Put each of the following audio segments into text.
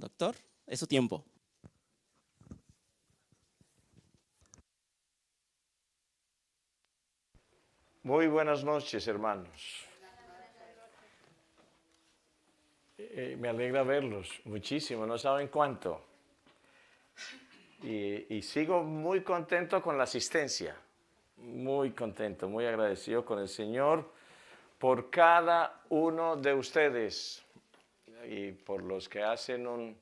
Doctor, es su tiempo. Muy buenas noches, hermanos. Me alegra verlos muchísimo, no saben cuánto. Y sigo muy contento con la asistencia, muy contento, muy agradecido con el Señor por cada uno de ustedes y por los que hacen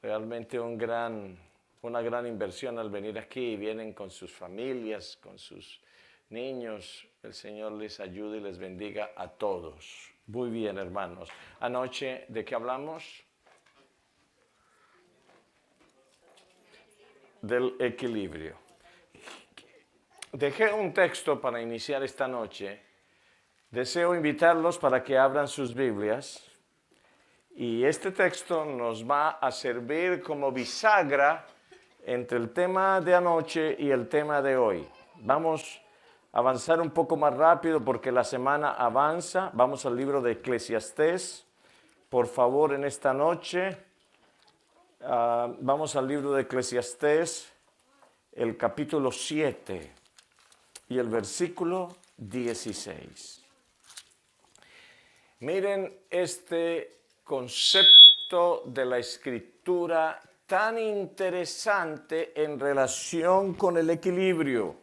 realmente una gran inversión al venir aquí y vienen con sus familias, con sus niños. El Señor les ayude y les bendiga a todos. Muy bien, hermanos. Anoche, ¿de qué hablamos? Del equilibrio. Dejé un texto para iniciar esta noche. Deseo invitarlos para que abran sus Biblias. Y este texto nos va a servir como bisagra entre el tema de anoche y el tema de hoy. Vamos a avanzar un poco más rápido porque la semana avanza. Vamos al libro de Eclesiastés. Por favor, en esta noche, vamos al libro de Eclesiastés, el capítulo 7 y el versículo 16. Miren este concepto de la escritura tan interesante en relación con el equilibrio.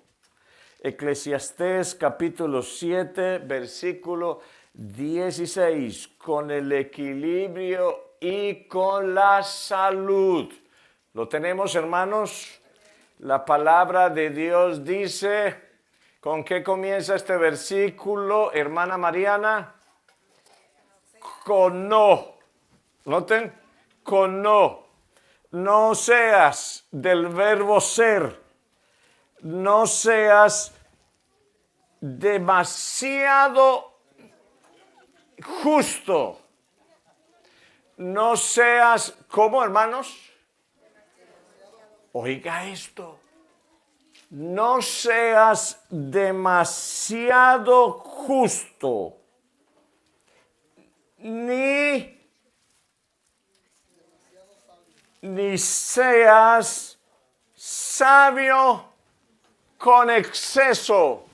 Eclesiastés capítulo 7, versículo 16, con el equilibrio y con la salud. ¿Lo tenemos, hermanos? La palabra de Dios dice, ¿con qué comienza este versículo, hermana Mariana? Con no. ¿Noten? Con no. No seas del verbo ser. No seas demasiado justo. No seas, ¿cómo, hermanos? Oiga esto. No seas demasiado justo. Ni seas sabio con exceso.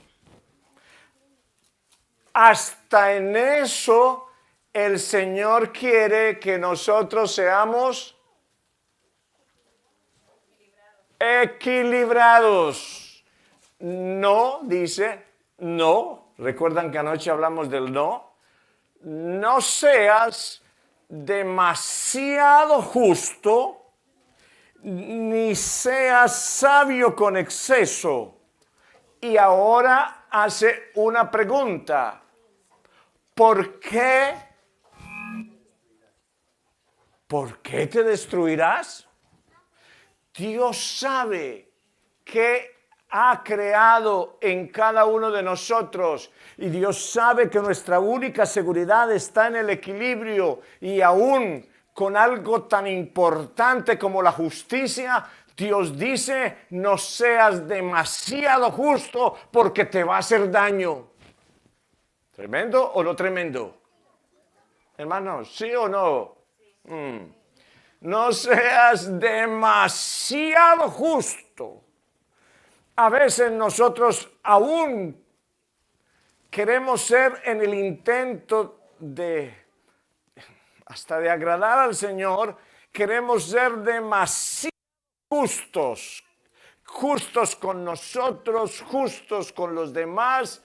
Hasta en eso el Señor quiere que nosotros seamos equilibrados. No, dice, no. ¿Recuerdan que anoche hablamos del no? No seas demasiado justo, ni seas sabio con exceso. Y ahora hace una pregunta. ¿Por qué? ¿Por qué te destruirás? Dios sabe que ha creado en cada uno de nosotros y Dios sabe que nuestra única seguridad está en el equilibrio y aún con algo tan importante como la justicia, Dios dice, no seas demasiado justo porque te va a hacer daño. ¿Tremendo o no tremendo? Hermanos, ¿sí o no? No seas demasiado justo. A veces nosotros aún queremos ser en el intento hasta de agradar al Señor, queremos ser demasiado justos, justos con nosotros, justos con los demás.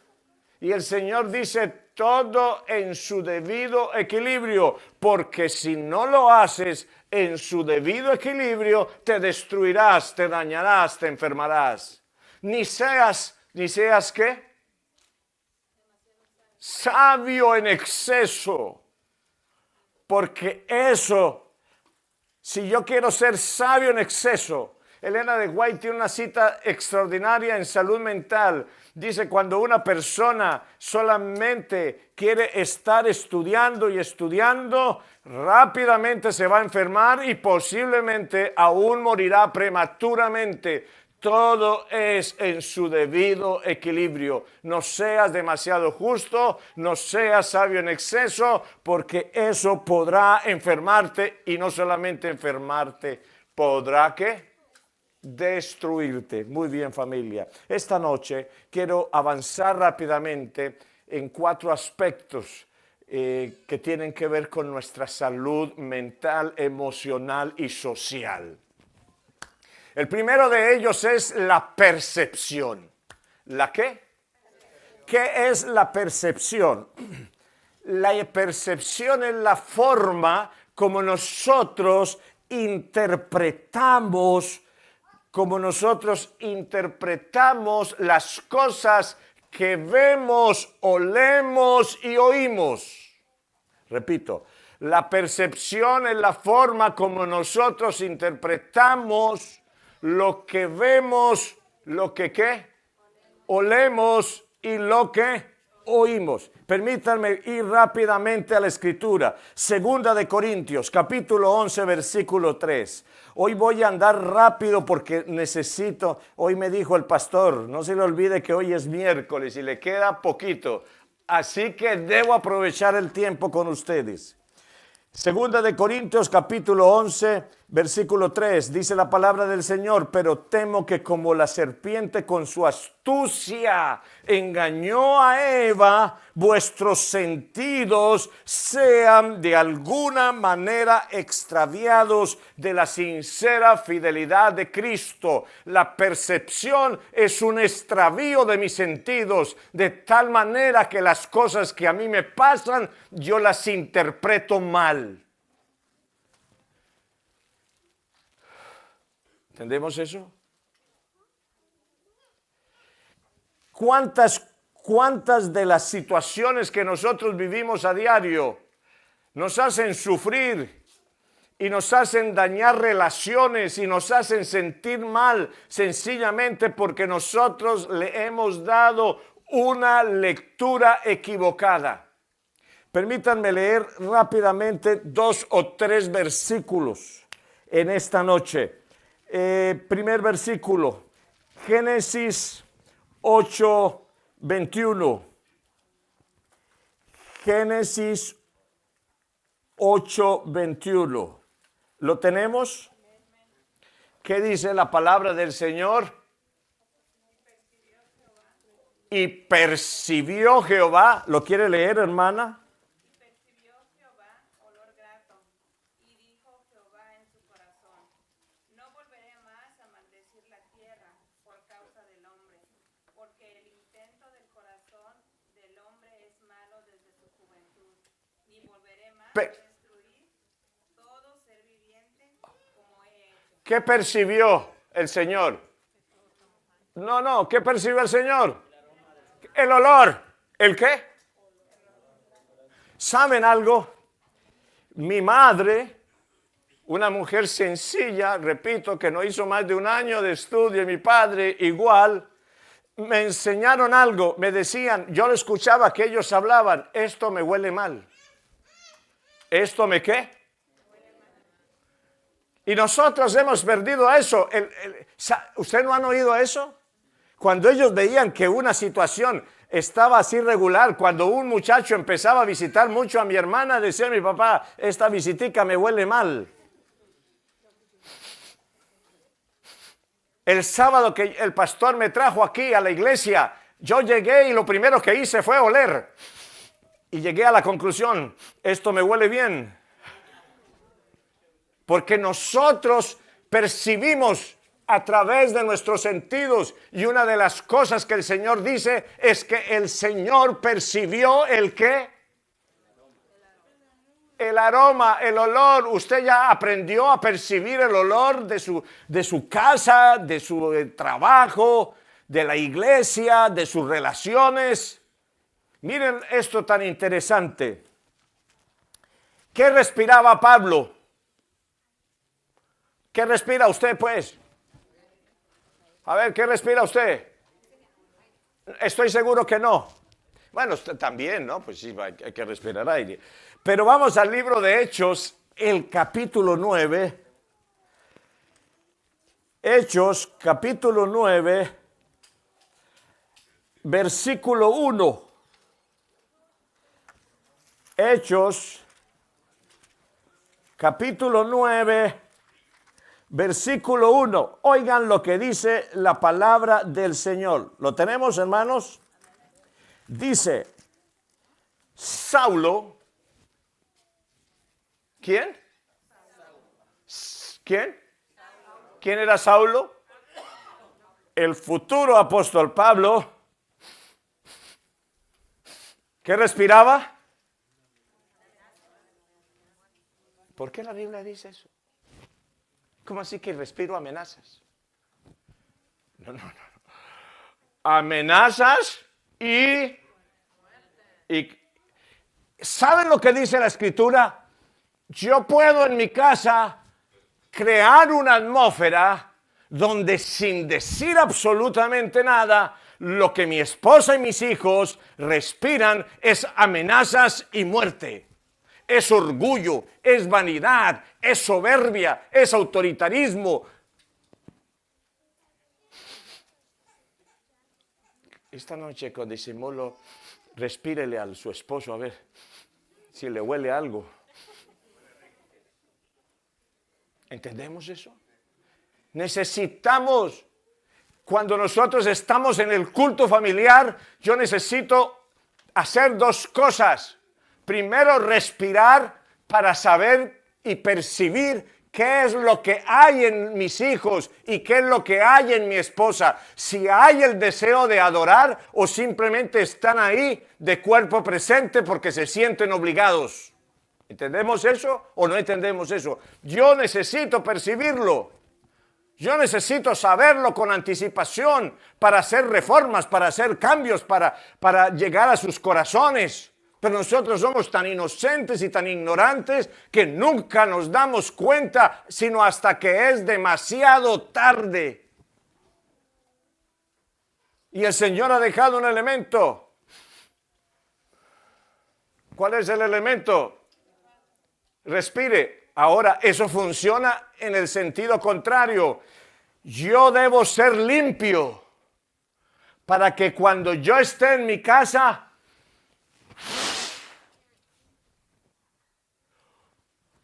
Y el Señor dice todo en su debido equilibrio, porque si no lo haces en su debido equilibrio, te destruirás, te dañarás, te enfermarás. Ni seas ¿qué? Sabio en exceso. Porque eso, si yo quiero ser sabio en exceso, Elena de White tiene una cita extraordinaria en salud mental. Dice, cuando una persona solamente quiere estar estudiando y estudiando, rápidamente se va a enfermar y posiblemente aún morirá prematuramente. Todo es en su debido equilibrio. No seas demasiado justo, no seas sabio en exceso, porque eso podrá enfermarte y no solamente enfermarte, podrá ¿qué? Destruirte. Muy bien, familia. Esta noche quiero avanzar rápidamente en 4 aspectos que tienen que ver con nuestra salud mental, emocional y social. El primero de ellos es la percepción. ¿La qué? ¿Qué es la percepción? La percepción es la forma como nosotros interpretamos las cosas que vemos, olemos y oímos. Repito, la percepción es la forma como nosotros interpretamos lo que vemos, lo que ¿qué? Olemos y lo que oímos. Permítanme ir rápidamente a la escritura. Segunda de Corintios, capítulo 11, versículo 3. Hoy voy a andar rápido porque necesito, hoy me dijo el pastor, no se le olvide que hoy es miércoles y le queda poquito. Así que debo aprovechar el tiempo con ustedes. Segunda de Corintios capítulo 11, versículo 3, dice la palabra del Señor, pero temo que como la serpiente con su astucia engañó a Eva, vuestros sentidos sean de alguna manera extraviados de la sincera fidelidad de Cristo. La percepción es un extravío de mis sentidos, de tal manera que las cosas que a mí me pasan, yo las interpreto mal. ¿Entendemos eso? ¿Cuántas de las situaciones que nosotros vivimos a diario nos hacen sufrir y nos hacen dañar relaciones y nos hacen sentir mal sencillamente porque nosotros le hemos dado una lectura equivocada? Permítanme leer rápidamente 2 o 3 versículos en esta noche. Primer versículo, Génesis 8:21. Génesis 8:21. ¿Lo tenemos? ¿Qué dice la palabra del Señor? Y percibió Jehová. ¿Lo quiere leer, hermana? ¿Qué percibió el Señor? No, ¿qué percibió el Señor? El olor. ¿El qué? ¿Saben algo? Mi madre, una mujer sencilla, repito, que no hizo más de 1 año de estudio, y mi padre igual, me enseñaron algo, me decían, yo lo escuchaba que ellos hablaban, esto me huele mal. ¿Esto me qué? Y nosotros hemos perdido eso. ¿Usted no han oído eso? Cuando ellos veían que una situación estaba así regular, cuando un muchacho empezaba a visitar mucho a mi hermana, decía mi papá, esta visitica me huele mal. El sábado que el pastor me trajo aquí a la iglesia, yo llegué y lo primero que hice fue oler. Y llegué a la conclusión, esto me huele bien. Porque nosotros percibimos a través de nuestros sentidos. Y una de las cosas que el Señor dice es que el Señor percibió el ¿qué? El aroma, el olor. Usted ya aprendió a percibir el olor de su casa, de su trabajo, de la iglesia, de sus relaciones. Miren esto tan interesante. ¿Qué respiraba Pablo? ¿Qué respira usted, pues? A ver, ¿qué respira usted? Estoy seguro que no. Bueno, usted también, ¿no? Pues sí, hay que respirar aire. Pero vamos al libro de Hechos, el capítulo 9. Hechos capítulo 9, versículo 1. Hechos capítulo 9, versículo 1. Oigan lo que dice la palabra del Señor. ¿Lo tenemos, hermanos? Dice, Saulo. ¿Quién? ¿Quién? ¿Quién era Saulo? El futuro apóstol Pablo. ¿Qué respiraba? ¿Por qué la Biblia dice eso? ¿Cómo así que respiro amenazas? No. Amenazas y ¿saben lo que dice la Escritura? Yo puedo en mi casa crear una atmósfera donde sin decir absolutamente nada, lo que mi esposa y mis hijos respiran es amenazas y muerte. Es orgullo, es vanidad, es soberbia, es autoritarismo. Esta noche con disimulo, respírele a su esposo a ver si le huele algo. ¿Entendemos eso? Necesitamos, cuando nosotros estamos en el culto familiar, yo necesito hacer dos cosas. Primero, respirar para saber y percibir qué es lo que hay en mis hijos y qué es lo que hay en mi esposa. Si hay el deseo de adorar o simplemente están ahí de cuerpo presente porque se sienten obligados. ¿Entendemos eso o no entendemos eso? Yo necesito percibirlo. Yo necesito saberlo con anticipación para hacer reformas, para hacer cambios, para llegar a sus corazones. Pero nosotros somos tan inocentes y tan ignorantes que nunca nos damos cuenta, sino hasta que es demasiado tarde. Y el Señor ha dejado un elemento. ¿Cuál es el elemento? Respire. Ahora, eso funciona en el sentido contrario. Yo debo ser limpio para que cuando yo esté en mi casa,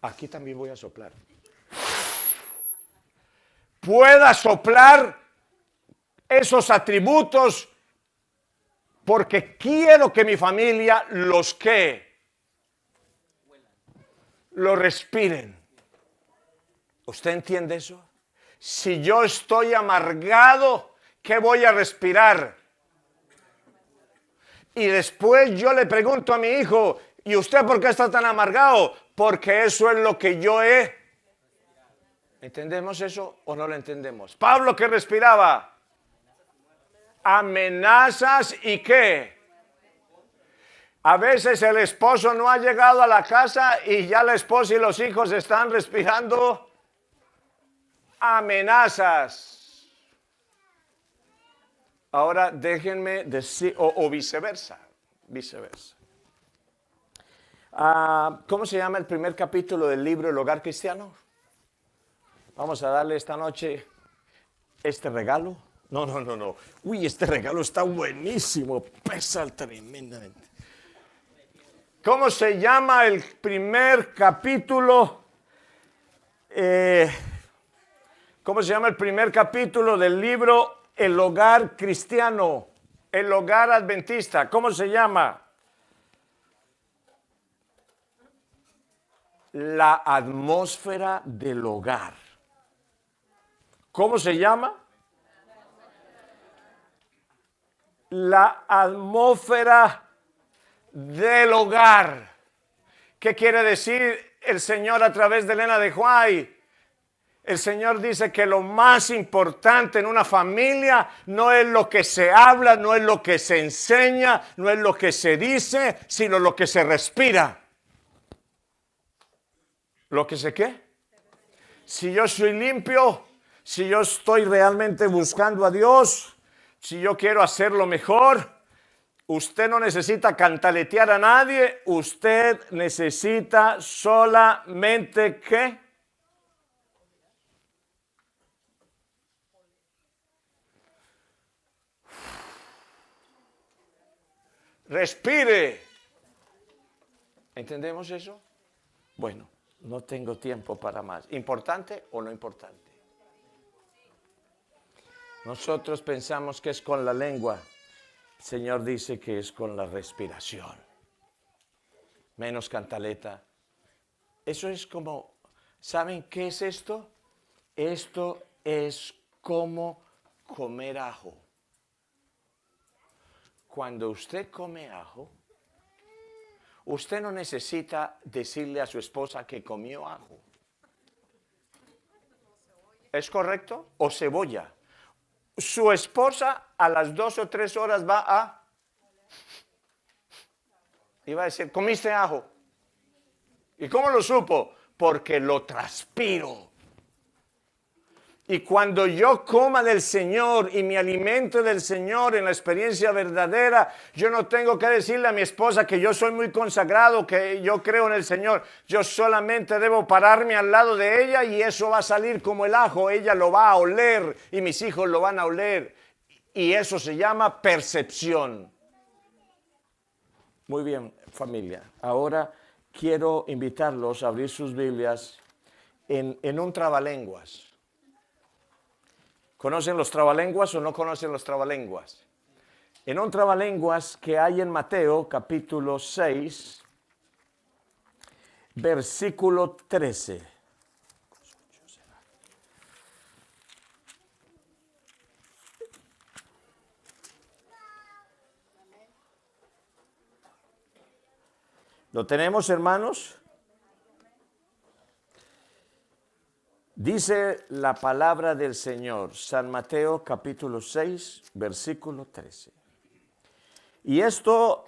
aquí también voy a soplar, pueda soplar esos atributos porque quiero que mi familia los lo respiren. ¿Usted entiende eso? Si yo estoy amargado, ¿qué voy a respirar? Y después yo le pregunto a mi hijo, ¿y usted por qué está tan amargado? Porque eso es lo que yo he. ¿Entendemos eso o no lo entendemos? Pablo, ¿qué respiraba? Amenazas y ¿qué? A veces el esposo no ha llegado a la casa y ya la esposa y los hijos están respirando amenazas. Ahora déjenme decir, o viceversa. ¿Cómo se llama el primer capítulo del libro El Hogar Cristiano? Vamos a darle esta noche este regalo. No. Uy, este regalo está buenísimo, pesa tremendamente. ¿Cómo se llama el primer capítulo? ¿Cómo se llama el primer capítulo del libro El Hogar Cristiano? El Hogar Adventista. ¿Cómo se llama? La atmósfera del hogar. ¿Cómo se llama? La atmósfera del hogar. ¿Qué quiere decir el Señor a través de Elena de White? El Señor dice que lo más importante en una familia no es lo que se habla, no es lo que se enseña, no es lo que se dice, sino lo que se respira. ¿Lo que se qué? Si yo soy limpio, si yo estoy realmente buscando a Dios, si yo quiero hacerlo mejor, usted no necesita cantaletear a nadie, usted necesita solamente ¿qué? respire. ¿Entendemos eso? Bueno, no tengo tiempo para más. ¿Importante o no importante? Nosotros pensamos que es con la lengua. El Señor dice que es con la respiración. Menos cantaleta. Eso es como, ¿saben qué es esto? Esto es como comer ajo. Cuando usted come ajo, usted no necesita decirle a su esposa que comió ajo. ¿Es correcto? O cebolla. Su esposa a las 2 o 3 horas iba a decir, ¿comiste ajo? ¿Y cómo lo supo? Porque lo transpiro. Y cuando yo coma del Señor y me alimento del Señor en la experiencia verdadera, yo no tengo que decirle a mi esposa que yo soy muy consagrado, que yo creo en el Señor. Yo solamente debo pararme al lado de ella y eso va a salir como el ajo. Ella lo va a oler y mis hijos lo van a oler. Y eso se llama percepción. Muy bien, familia. Ahora quiero invitarlos a abrir sus Biblias en un trabalenguas. ¿Conocen los trabalenguas o no conocen los trabalenguas? En un trabalenguas que hay en Mateo, capítulo 6, versículo 13. ¿Lo tenemos, hermanos? Dice la palabra del Señor, San Mateo capítulo 6, versículo 13. Y esto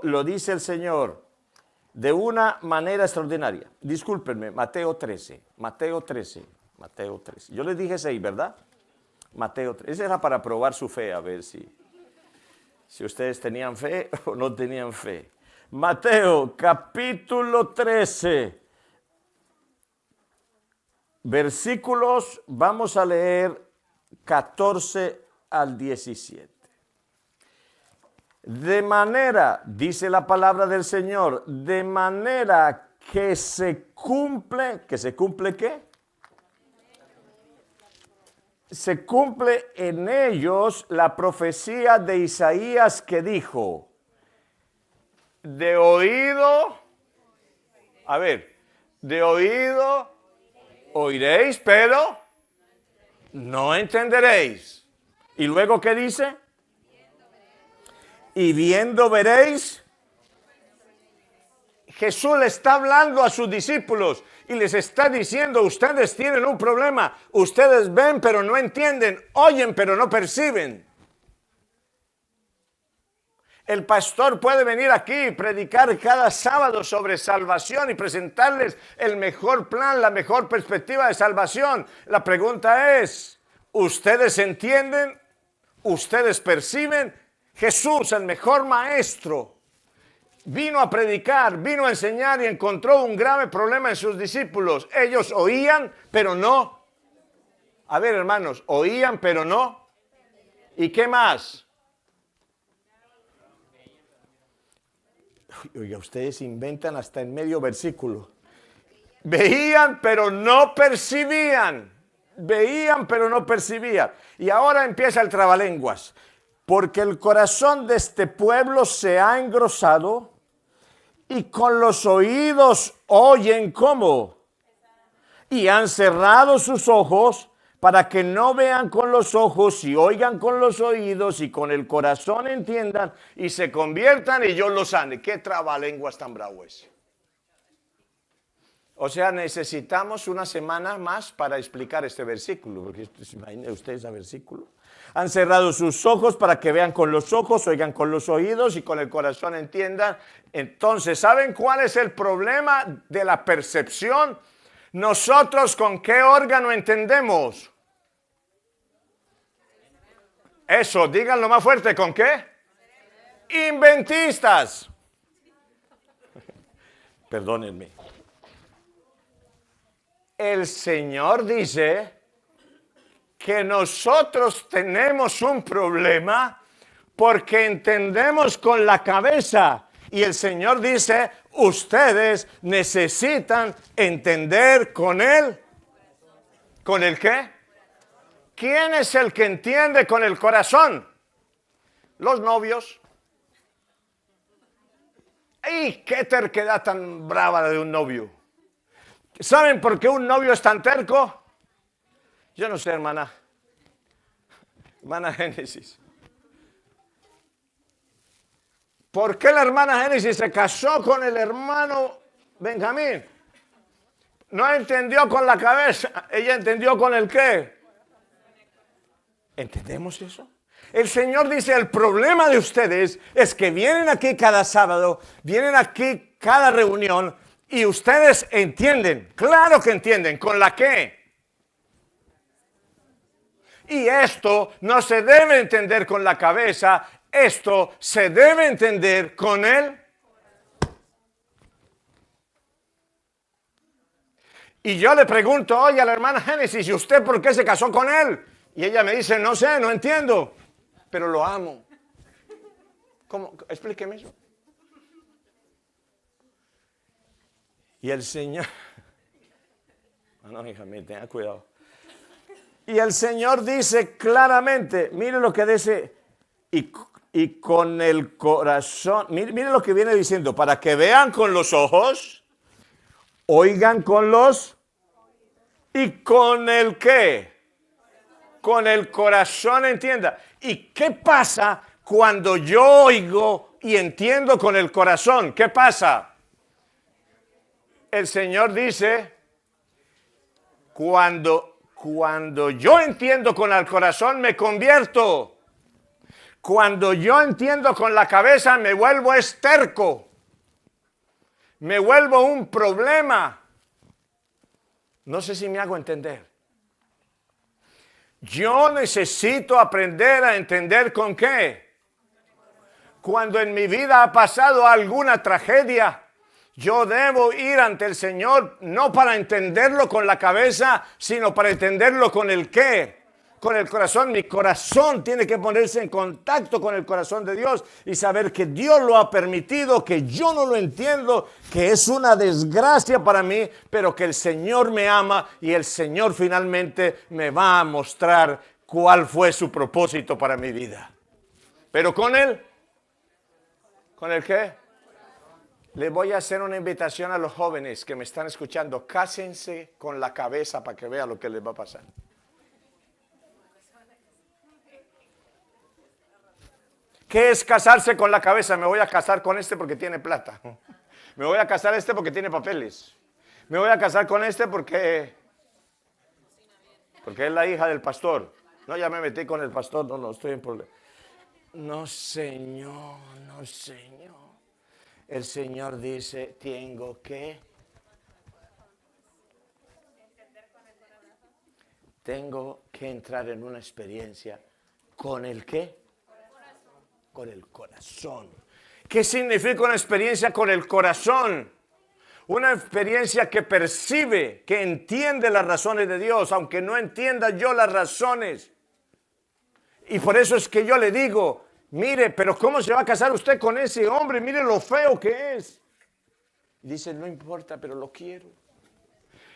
lo dice el Señor de una manera extraordinaria. Discúlpenme, Mateo 13. Yo les dije 6, ¿verdad? Mateo 13. Ese era para probar su fe, a ver si ustedes tenían fe o no tenían fe. Mateo capítulo 13. Versículos, vamos a leer 14 al 17. De manera, dice la palabra del Señor, de manera que se cumple ¿qué? Se cumple en ellos la profecía de Isaías que dijo, de oído oiréis, pero no entenderéis. ¿Y luego qué dice? Y viendo veréis. Jesús le está hablando a sus discípulos y les está diciendo, ustedes tienen un problema. Ustedes ven pero no entienden, oyen pero no perciben. El pastor puede venir aquí y predicar cada sábado sobre salvación y presentarles el mejor plan, la mejor perspectiva de salvación. La pregunta es, ¿ustedes entienden? ¿Ustedes perciben? Jesús, el mejor maestro, vino a predicar, vino a enseñar y encontró un grave problema en sus discípulos. Ellos oían, pero no. A ver, hermanos, oían, pero no. ¿Y qué más? Oiga, ustedes inventan hasta en medio versículo. Veían, pero no percibían. Veían, pero no percibían. Y ahora empieza el trabalenguas. Porque el corazón de este pueblo se ha engrosado y con los oídos oyen ¿cómo? Y han cerrado sus ojos para que no vean con los ojos y oigan con los oídos y con el corazón entiendan y se conviertan y yo los sane. ¿Qué trabalenguas tan bravo es? O sea, necesitamos una semana más para explicar este versículo, porque imaginen ustedes ese versículo. Han cerrado sus ojos para que vean con los ojos, oigan con los oídos y con el corazón entiendan. Entonces, ¿saben cuál es el problema de la percepción? Nosotros, ¿con qué órgano entendemos? Eso, díganlo más fuerte, ¿con qué? Inventistas. Perdónenme. El Señor dice que nosotros tenemos un problema Porque entendemos con la cabeza. Y el Señor dice, ustedes necesitan entender con él. ¿Con el qué? ¿Quién es el que entiende con el corazón? Los novios. ¡Ay, qué terquedad tan brava de un novio! ¿Saben por qué un novio es tan terco? Yo no sé, hermana. Hermana Génesis. ¿Por qué la hermana Génesis se casó con el hermano Benjamín? No entendió con la cabeza, ella entendió con el qué. ¿Entendemos eso? El Señor dice, el problema de ustedes es que vienen aquí cada sábado, vienen aquí cada reunión y ustedes entienden, claro que entienden, ¿con la qué? Y esto no se debe entender con la cabeza, esto se debe entender con él. Y yo le pregunto hoy a la hermana Génesis, ¿y usted por qué se casó con él? Y ella me dice, no sé, no entiendo, pero lo amo. ¿Cómo? Explíqueme eso. Y el Señor... No, hija mía, tenga cuidado. Y el Señor dice claramente, mire lo que dice, y con el corazón, mire lo que viene diciendo, para que vean con los ojos, oigan con los, y con el qué, con el corazón entienda. ¿Y qué pasa cuando yo oigo y entiendo con el corazón? ¿Qué pasa? El Señor dice, cuando yo entiendo con el corazón me convierto. Cuando yo entiendo con la cabeza me vuelvo esterco. Me vuelvo un problema. No sé si me hago entender. Yo necesito aprender a entender con qué. Cuando en mi vida ha pasado alguna tragedia, yo debo ir ante el Señor no para entenderlo con la cabeza, sino para entenderlo con el qué, con el corazón. Mi corazón tiene que ponerse en contacto con el corazón de Dios y saber que Dios lo ha permitido, que yo no lo entiendo, que es una desgracia para mí, pero que el Señor me ama y el Señor finalmente me va a mostrar cuál fue su propósito para mi vida. Pero con él, ¿con el qué? Les voy a hacer una invitación a los jóvenes que me están escuchando. Cásense con la cabeza para que vean lo que les va a pasar. ¿Qué es casarse con la cabeza? Me voy a casar con este porque tiene plata. Me voy a casar este porque tiene papeles. Me voy a casar con este porque es la hija del pastor. No, ya me metí con el pastor. No, estoy en problema. No, Señor, no, Señor. El Señor dice, tengo que entrar en una experiencia con el qué, con el corazón. ¿Qué significa una experiencia con el corazón? Una experiencia que percibe, que entiende las razones de Dios, aunque no entienda yo las razones. Y por eso es que yo le digo, mire, pero ¿cómo se va a casar usted con ese hombre? Mire lo feo que es. Y dice, no importa, pero lo quiero.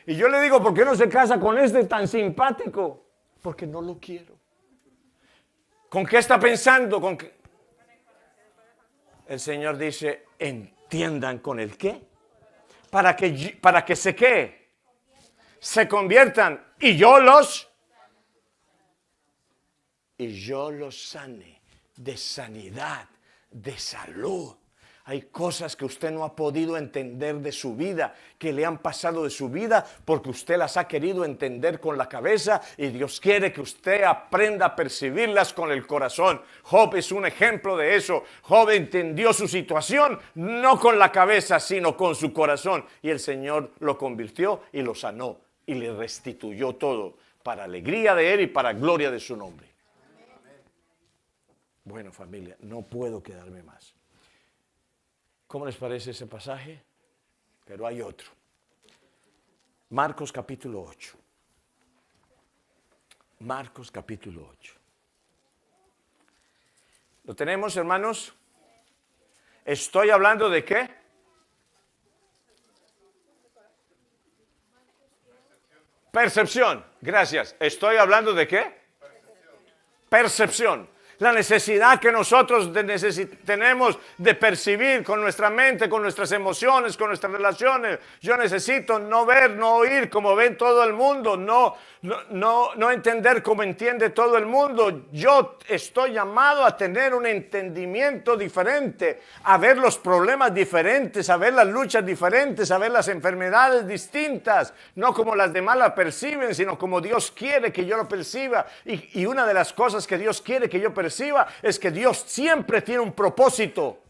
Y yo le digo, ¿por qué no se casa con este tan simpático? Porque no lo quiero. ¿Con qué está pensando? ¿Con qué? El Señor dice, entiendan con el qué. Para que se qué. Se conviertan. Y yo los sane. De sanidad, de salud. Hay cosas que usted no ha podido entender de su vida, que le han pasado de su vida porque usted las ha querido entender con la cabeza y Dios quiere que usted aprenda a percibirlas con el corazón. Job es un ejemplo de eso. Job entendió su situación no con la cabeza, sino con su corazón. Y el Señor lo convirtió y lo sanó y le restituyó todo para alegría de él y para gloria de su nombre. Bueno, familia, no puedo quedarme más. ¿Cómo les parece ese pasaje? Pero hay otro. Marcos capítulo 8. Marcos capítulo 8. ¿Lo tenemos, hermanos? ¿Estoy hablando de qué? Percepción. Gracias. ¿Estoy hablando de qué? Percepción. La necesidad que nosotros tenemos de percibir con nuestra mente, con nuestras emociones, con nuestras relaciones. Yo necesito no ver, no oír como ven todo el mundo, no entender como entiende todo el mundo. Yo estoy llamado a tener un entendimiento diferente, a ver los problemas diferentes, a ver las luchas diferentes, a ver las enfermedades distintas, no como las demás la perciben, sino como Dios quiere que yo lo perciba. Y una de las cosas que Dios quiere que yo perciba es que Dios siempre tiene un propósito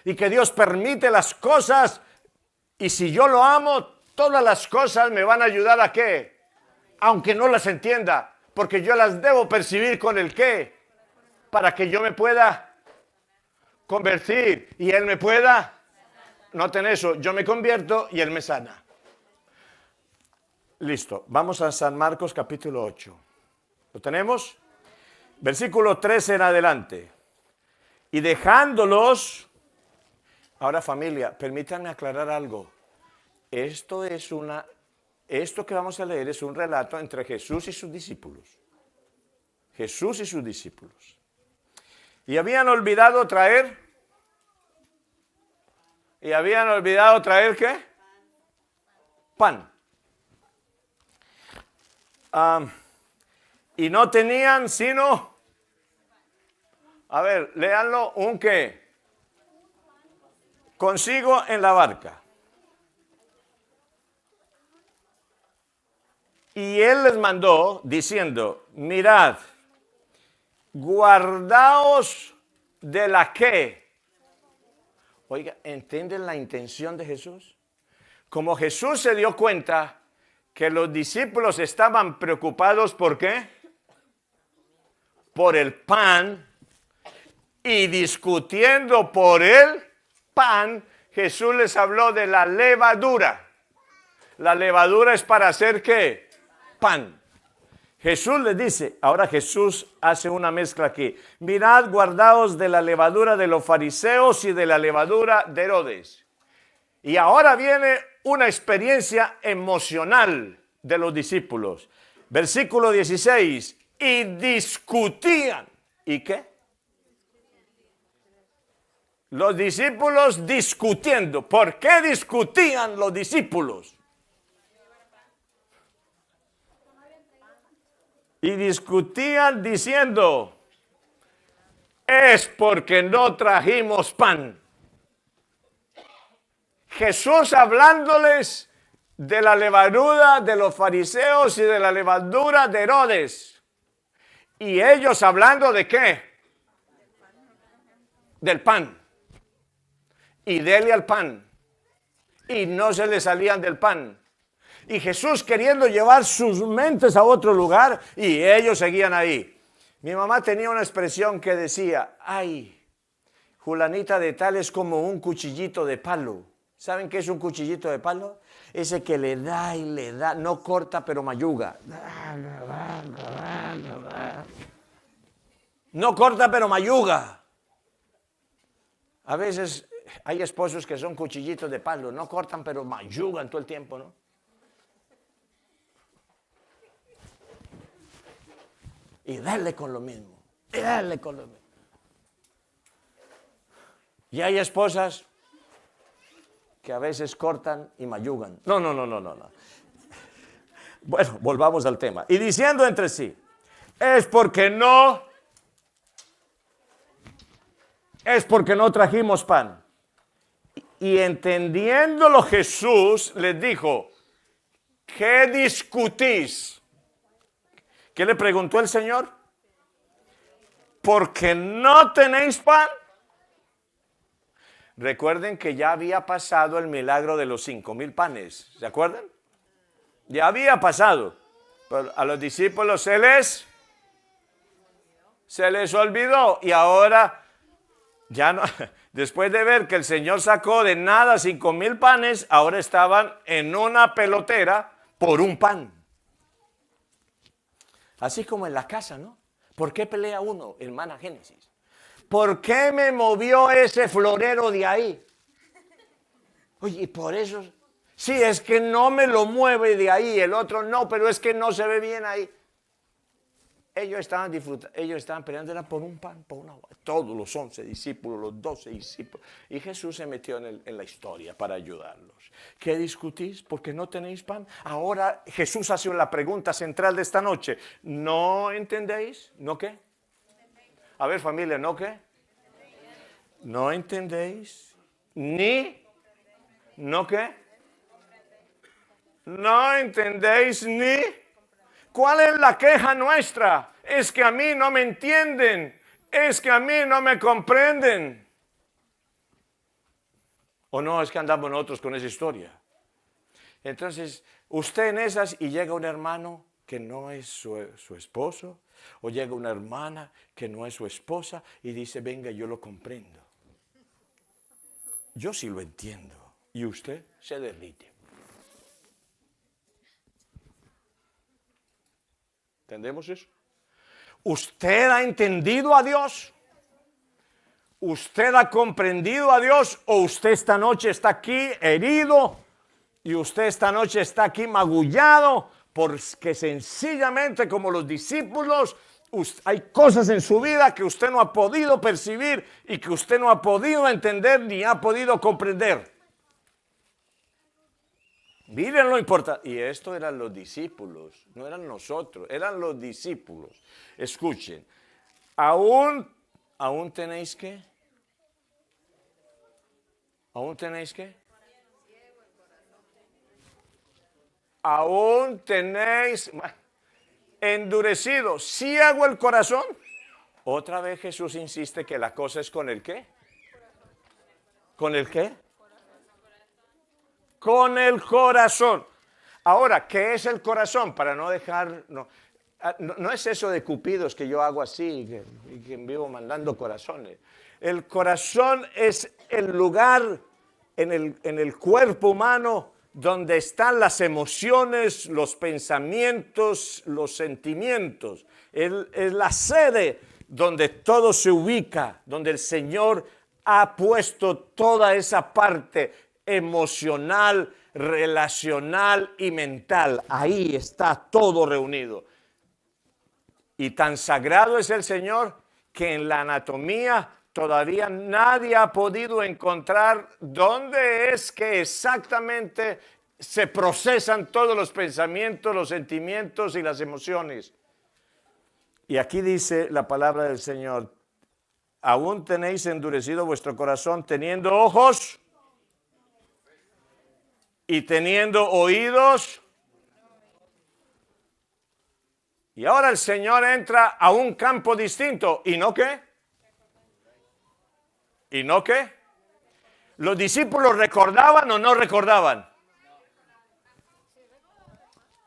y que Dios permite las cosas, y si yo lo amo, todas las cosas me van a ayudar a qué, aunque no las entienda, porque yo las debo percibir con el qué, para que yo me pueda convertir y Él me pueda, noten eso, yo me convierto y Él me sana. Listo, vamos a San Marcos capítulo 8. ¿Lo tenemos? Versículo 13 en adelante. Y dejándolos, ahora familia, permítanme aclarar algo. Esto que vamos a leer es un relato entre Jesús y sus discípulos. Jesús y sus discípulos. Y habían olvidado traer. ¿Y habían olvidado traer qué? Pan. Y no tenían sino, a ver, léanlo, un qué, consigo en la barca. Y Él les mandó diciendo, mirad, guardaos de la qué. Oiga, ¿entienden la intención de Jesús? Como Jesús se dio cuenta que los discípulos estaban preocupados, ¿por qué? Por el pan, y discutiendo por el pan, Jesús les habló de la levadura. La levadura es para hacer ¿qué? Pan. Jesús les dice, ahora Jesús hace una mezcla aquí. Mirad, guardaos de la levadura de los fariseos y de la levadura de Herodes. Y ahora viene una experiencia emocional de los discípulos. Versículo 16. Y discutían. ¿Y qué? Los discípulos discutiendo. ¿Por qué discutían los discípulos? Y discutían diciendo, es porque no trajimos pan. Jesús hablándoles de la levadura de los fariseos y de la levadura de Herodes. Y ellos hablando de qué? Del pan. Y dele al pan. Y no se le salían del pan. Y Jesús queriendo llevar sus mentes a otro lugar y ellos seguían ahí. Mi mamá tenía una expresión que decía, ay, fulanita de tal es como un cuchillito de palo. ¿Saben qué es un cuchillito de palo? Ese que le da y le da, no corta pero mayuga. No corta pero mayuga. A veces hay esposos que son cuchillitos de palo, no cortan pero mayugan todo el tiempo, ¿no? Y dale con lo mismo, y dale con lo mismo. Y hay esposas que a veces cortan y mayugan. No. Bueno, volvamos al tema. Y diciendo entre sí, es porque no trajimos pan. Y entendiéndolo Jesús les dijo, ¿qué discutís? ¿Qué le preguntó el Señor? ¿Porque no tenéis pan? Recuerden que ya había pasado el milagro de los 5,000 panes. ¿Se acuerdan? Ya había pasado. Pero a los discípulos se les olvidó. Y ahora, ya no, después de ver que el Señor sacó de nada 5,000 panes, ahora estaban en una pelotera por un pan. Así como en la casa, ¿no? ¿Por qué pelea uno, hermana Génesis? ¿Por qué me movió ese florero de ahí? Oye, y por eso, sí, es que no me lo mueve de ahí, el otro no, pero es que no se ve bien ahí. Ellos estaban disfrutando, ellos estaban peleando era por un pan, por una agua. Todos los 11 discípulos, los 12 discípulos. Y Jesús se metió en la historia para ayudarlos. ¿Qué discutís? ¿Porque no tenéis pan? Ahora Jesús hace la pregunta central de esta noche. ¿No entendéis? ¿No qué? A ver, familia, ¿no qué? ¿No entendéis? Ni... ¿No qué? ¿No entendéis ni? ¿Cuál es la queja nuestra? Es que a mí no me entienden. Es que a mí no me comprenden. ¿O no? Es que andamos nosotros con esa historia. Entonces, usted en esas y llega un hermano que no es su esposo, o llega una hermana que no es su esposa y dice, venga, yo lo comprendo. Yo sí lo entiendo. Y usted se derrite. ¿Entendemos eso? ¿Usted ha entendido a Dios? ¿Usted ha comprendido a Dios? ¿O usted esta noche está aquí herido? ¿Y usted esta noche está aquí magullado? Porque sencillamente como los discípulos, hay cosas en su vida que usted no ha podido percibir y que usted no ha podido entender ni ha podido comprender. Miren lo importante. Y esto eran los discípulos, no eran nosotros, eran los discípulos. Escuchen, aún tenéis que, aún tenéis endurecido, ciego el corazón. Otra vez Jesús insiste que la cosa es con el qué. ¿Con el qué? Con el corazón. Ahora, ¿qué es el corazón? Para no dejar... No es eso de cupidos que yo hago así y que vivo mandando corazones. El corazón es el lugar en el cuerpo humano donde están las emociones, los pensamientos, los sentimientos. Es la sede donde todo se ubica, donde el Señor ha puesto toda esa parte emocional, relacional y mental. Ahí está todo reunido. Y tan sagrado es el Señor que en la anatomía todavía nadie ha podido encontrar dónde es que exactamente se procesan todos los pensamientos, los sentimientos y las emociones. Y aquí dice la palabra del Señor, aún tenéis endurecido vuestro corazón teniendo ojos y teniendo oídos. Y ahora el Señor entra a un campo distinto. ¿Y no qué? ¿Y no qué? ¿Los discípulos recordaban o no recordaban?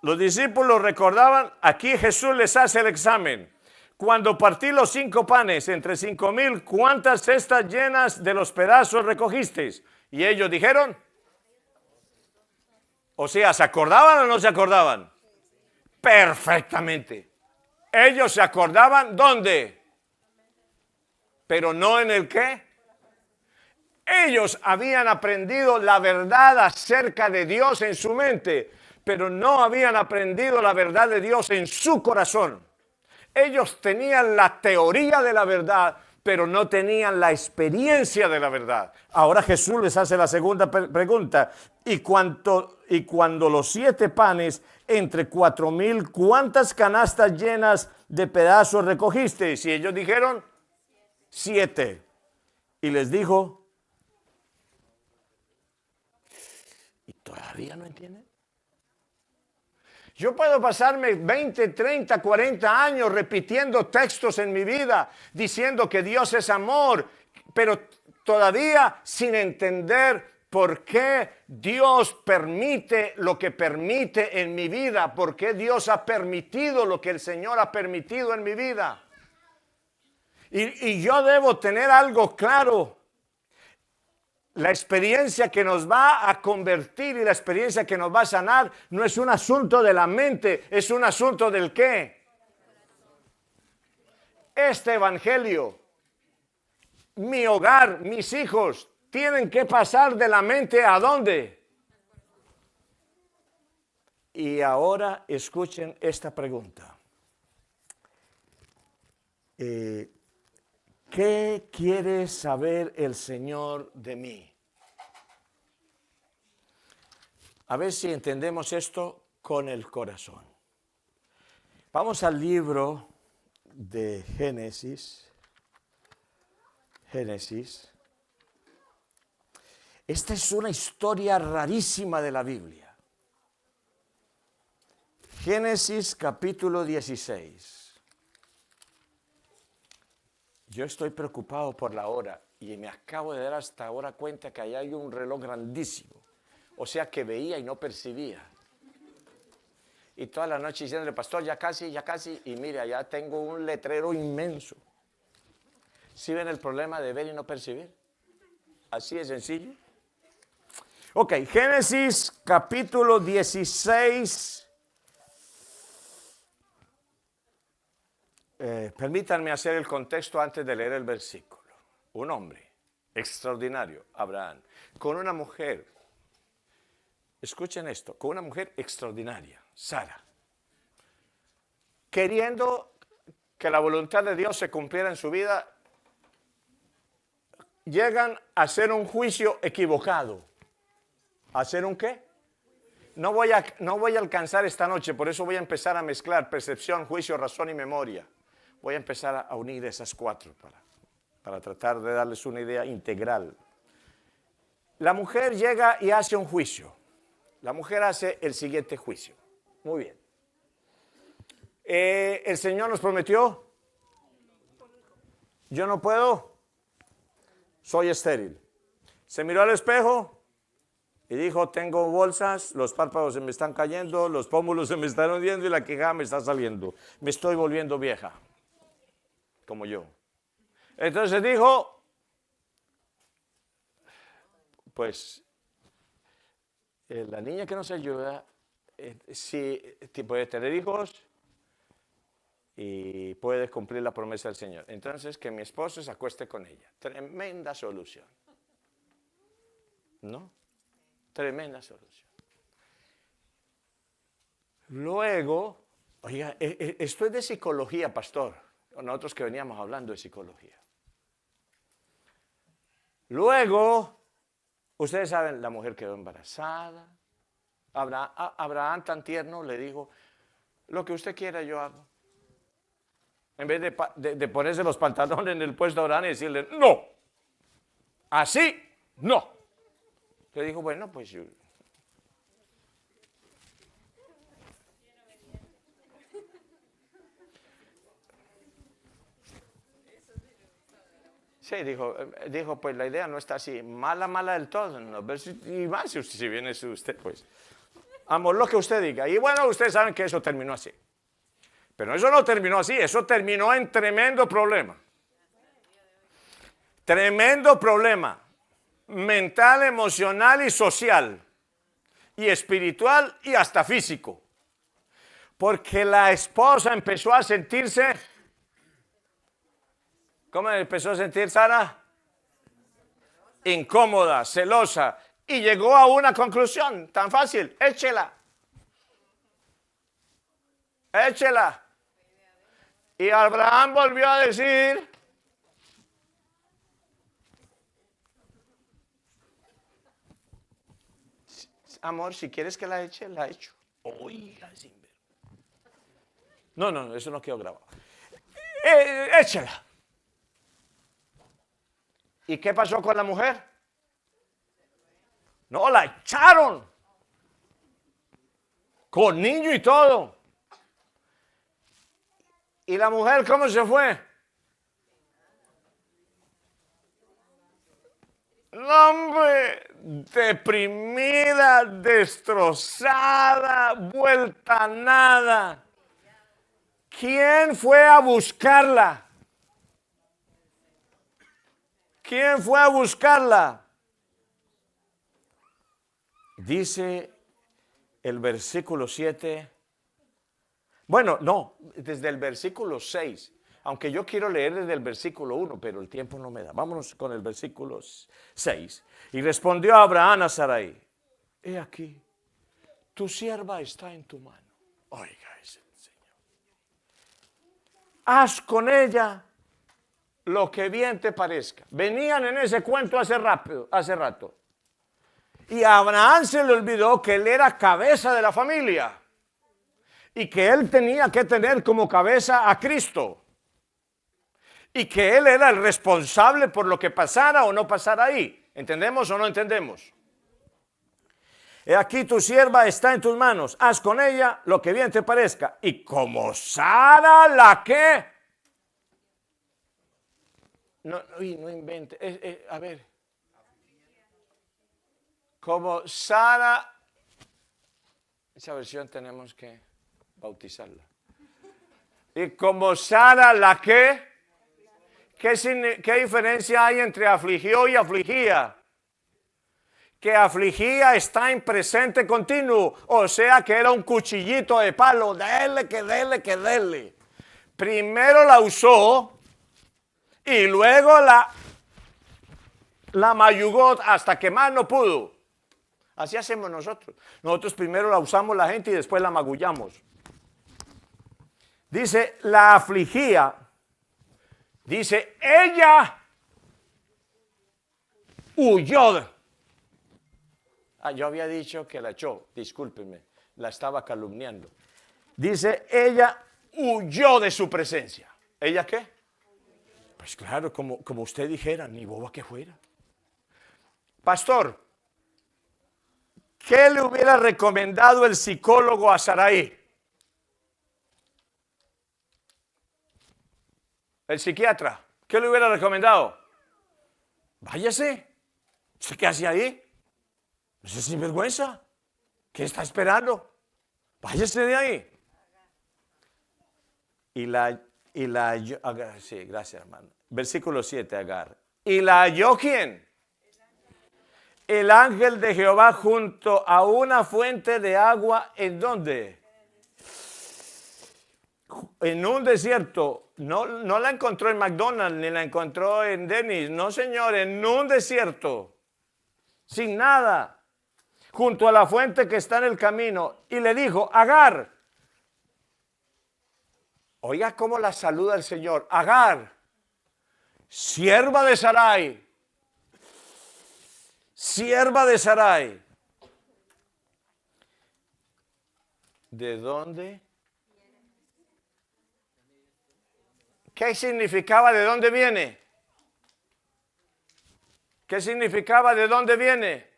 Los discípulos recordaban. Aquí Jesús les hace el examen. Cuando partí los 5 panes entre 5,000, ¿cuántas cestas llenas de los pedazos recogisteis? Y ellos dijeron. O sea, ¿se acordaban o no se acordaban? Perfectamente. Ellos se acordaban, ¿dónde? Pero no en el qué. Ellos habían aprendido la verdad acerca de Dios en su mente, pero no habían aprendido la verdad de Dios en su corazón. Ellos tenían la teoría de la verdad, pero no tenían la experiencia de la verdad. Ahora Jesús les hace la segunda pregunta. Y cuando los 7 panes entre 4,000, ¿cuántas canastas llenas de pedazos recogisteis? Y ellos dijeron 7. Y les dijo, ¿y todavía no entienden? Yo puedo pasarme 20, 30, 40 años repitiendo textos en mi vida, diciendo que Dios es amor, pero todavía sin entender por qué Dios permite lo que permite en mi vida, por qué Dios ha permitido lo que el Señor ha permitido en mi vida. Y yo debo tener algo claro. La experiencia que nos va a convertir y la experiencia que nos va a sanar no es un asunto de la mente, es un asunto del qué. Este evangelio mi hogar, mis hijos, tienen que pasar de la mente ¿a dónde? Y ahora escuchen esta pregunta. ¿Qué quiere saber el Señor de mí? A ver si entendemos esto con el corazón. Vamos al libro de Génesis. Génesis. Esta es una historia rarísima de la Biblia. Génesis capítulo 16. Yo estoy preocupado por la hora y me acabo de dar hasta ahora cuenta que ahí hay un reloj grandísimo. O sea que veía y no percibía. Y toda la noche diciéndole, pastor, ya casi, y mire, allá tengo un letrero inmenso. ¿Sí ven el problema de ver y no percibir? Así de sencillo. Ok, Génesis capítulo 16. Permítanme hacer el contexto antes de leer el versículo. Un hombre extraordinario, Abraham, con una mujer, escuchen esto, con una mujer extraordinaria, Sara, queriendo que la voluntad de Dios se cumpliera en su vida, llegan a hacer un juicio equivocado. ¿A hacer un qué? No voy a alcanzar esta noche, por eso voy a empezar a mezclar percepción, juicio, razón y memoria. Voy a empezar a unir esas cuatro para tratar de darles una idea integral. La mujer llega y hace un juicio. La mujer hace el siguiente juicio. Muy bien. El Señor nos prometió, yo no puedo, soy estéril. Se miró al espejo y dijo, tengo bolsas, los párpados se me están cayendo, los pómulos se me están hundiendo y la quijada me está saliendo. Me estoy volviendo vieja, como yo. Entonces dijo, pues, la niña que nos ayuda, sí, puede tener hijos y puede cumplir la promesa del Señor. Entonces, que mi esposo se acueste con ella. Tremenda solución. ¿No? Tremenda solución. Luego, oiga, esto es de psicología, pastor. Nosotros que veníamos hablando de psicología. Luego, ustedes saben, la mujer quedó embarazada. Abraham tan tierno le dijo, lo que usted quiera yo hago. En vez de ponerse los pantalones en el puesto de Abraham y decirle, no, así, no. Le dijo, bueno, pues yo. Sí, dijo, pues la idea no está así, mala del todo, no, y más si viene usted, pues, amor, lo que usted diga. Y bueno, ustedes saben que eso terminó así. Pero eso no terminó así, eso terminó en tremendo problema. Tremendo problema mental, emocional y social, y espiritual y hasta físico. Porque la esposa empezó a sentirse, ¿cómo empezó a sentir Sara? Incómoda, celosa, y llegó a una conclusión tan fácil, échela. Échela. Y Abraham volvió a decir, amor, si quieres que la eche, la echo. Oiga, sin ver. No, eso no quedó grabado. Échela. ¿Y qué pasó con la mujer? No, la echaron. Con niño y todo. ¿Y la mujer cómo se fue? No, hombre, deprimida, destrozada, vuelta a nada. ¿Quién fue a buscarla? ¿Quién fue a buscarla? Dice el versículo 7. Bueno, no, desde el versículo 6. Aunque yo quiero leer desde el versículo 1, pero el tiempo no me da. Vámonos con el versículo 6. Y respondió Abraham a Sarai: he aquí, tu sierva está en tu mano. Oiga, ese Señor. Haz con ella lo que bien te parezca. Venían en ese cuento hace rato. Y a Abraham se le olvidó que él era cabeza de la familia. Y que él tenía que tener como cabeza a Cristo. Y que él era el responsable por lo que pasara o no pasara ahí. ¿Entendemos o no entendemos? He aquí tu sierva está en tus manos, haz con ella lo que bien te parezca. Y como Sara la que... No invente, a ver. Como Sara... Esa versión tenemos que bautizarla. Y como Sara la que... ¿Qué diferencia hay entre afligió y afligía? Que afligía está en presente continuo, o sea que era un cuchillito de palo, dele. Primero la usó y luego la mayugó hasta que más no pudo. Así hacemos nosotros. Nosotros primero la usamos la gente y después la magullamos. Dice, la afligía. Dice, ella huyó. Yo había dicho que la echó, discúlpenme, la estaba calumniando. Dice, ella huyó de su presencia. ¿Ella qué? Pues claro, como usted dijera, ni boba que fuera. Pastor, ¿qué le hubiera recomendado el psicólogo a Sarai? El psiquiatra, ¿qué le hubiera recomendado? Váyase. ¿Usted qué hace ahí? ¿No es sinvergüenza? ¿Qué está esperando? Váyase de ahí. Sí, gracias, hermano. Versículo 7, Agar. ¿Y la halló quién? El ángel de Jehová junto a una fuente de agua, ¿en dónde? En un desierto. No la encontró en McDonald's, ni la encontró en Denny's. No, señor, en un desierto. Sin nada. Junto a la fuente que está en el camino. Y le dijo, Agar. Oiga cómo la saluda el Señor. Agar, sierva de Sarai. Sierva de Sarai. ¿De dónde? ¿Qué significaba de dónde viene? ¿Qué significaba de dónde viene?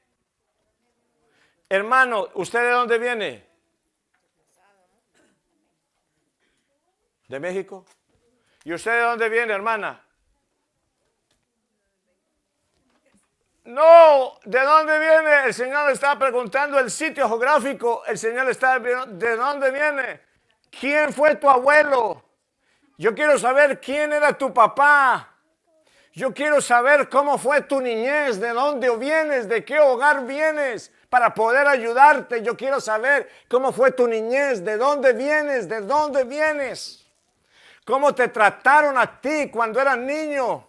Hermano, ¿usted de dónde viene? ¿De México? ¿Y usted de dónde viene, hermana? No, ¿de dónde viene? El Señor le está preguntando el sitio geográfico. El Señor le está preguntando, ¿de dónde viene? ¿Quién fue tu abuelo? Yo quiero saber quién era tu papá. Yo quiero saber cómo fue tu niñez, de dónde vienes, de qué hogar vienes, para poder ayudarte. Yo quiero saber cómo fue tu niñez, de dónde vienes, cómo te trataron a ti cuando eras niño.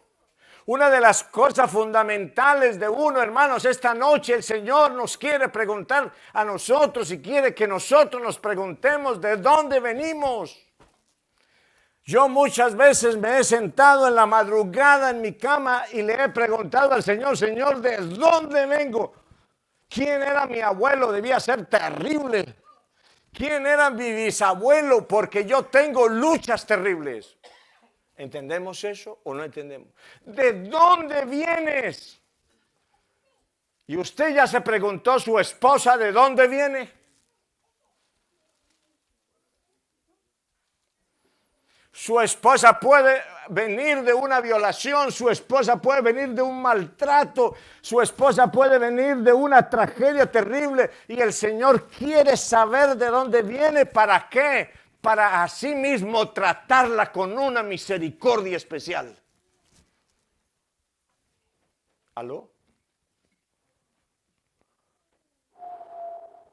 Una de las cosas fundamentales de uno, hermanos, esta noche el Señor nos quiere preguntar a nosotros y quiere que nosotros nos preguntemos de dónde venimos. Yo muchas veces me he sentado en la madrugada en mi cama y le he preguntado al Señor, Señor, ¿de dónde vengo? ¿Quién era mi abuelo? Debía ser terrible. ¿Quién era mi bisabuelo? Porque yo tengo luchas terribles. ¿Entendemos eso o no entendemos? ¿De dónde vienes? ¿Y usted ya se preguntó su esposa de dónde viene? Su esposa puede venir de una violación, su esposa puede venir de un maltrato, su esposa puede venir de una tragedia terrible y el Señor quiere saber de dónde viene. ¿Para qué? Para así mismo tratarla con una misericordia especial. ¿Aló?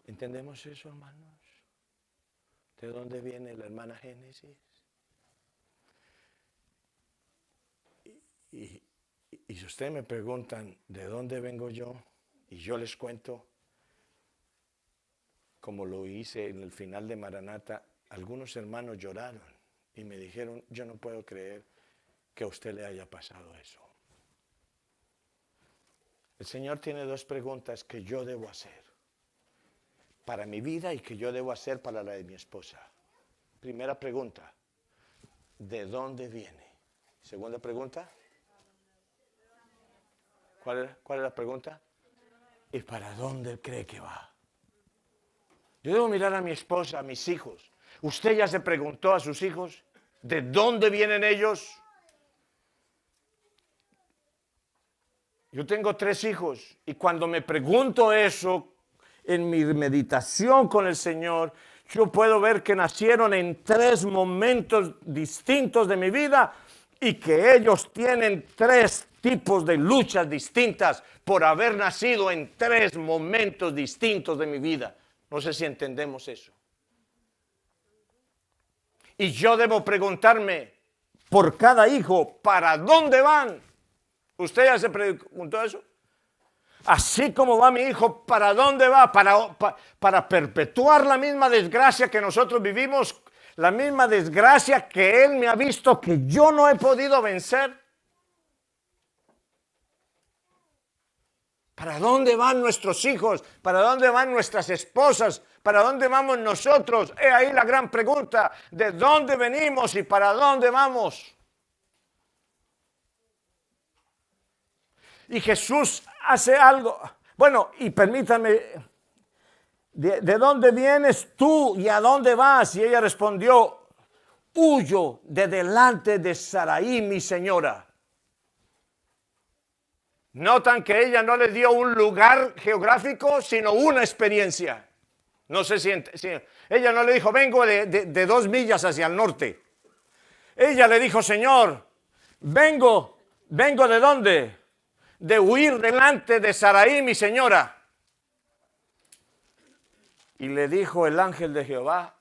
¿Entendemos eso, hermanos? ¿De dónde viene la hermana Génesis? Y, y si ustedes me preguntan de dónde vengo yo, y yo les cuento, como lo hice en el final de Maranata, algunos hermanos lloraron y me dijeron, yo no puedo creer que a usted le haya pasado eso. El Señor tiene dos preguntas que yo debo hacer para mi vida y que yo debo hacer para la de mi esposa. Primera pregunta, ¿de dónde viene? Segunda pregunta, ¿cuál es la pregunta? ¿Y para dónde cree que va? Yo debo mirar a mi esposa, a mis hijos. ¿Usted ya se preguntó a sus hijos de dónde vienen ellos? Yo tengo 3 hijos y cuando me pregunto eso en mi meditación con el Señor, yo puedo ver que nacieron en 3 momentos distintos de mi vida y que ellos tienen 3 tipos de luchas distintas por haber nacido en 3 momentos distintos de mi vida. No sé si entendemos eso. Y yo debo preguntarme por cada hijo, ¿para dónde van? ¿Usted ya se preguntó eso? Así como va mi hijo, ¿para dónde va? Para perpetuar la misma desgracia que nosotros vivimos, la misma desgracia que él me ha visto que yo no he podido vencer. ¿Para dónde van nuestros hijos? ¿Para dónde van nuestras esposas? ¿Para dónde vamos nosotros? He ahí la gran pregunta, ¿de dónde venimos y para dónde vamos? Y Jesús hace algo. Bueno, y permítame, ¿de dónde vienes tú y a dónde vas? Y ella respondió, huyo de delante de Sarai, mi señora. Notan que ella no le dio un lugar geográfico, sino una experiencia. No sé si ella no le dijo, vengo de 2 millas hacia el norte. Ella le dijo, Señor, vengo ¿de dónde? De huir delante de Sarai, mi señora. Y le dijo el ángel de Jehová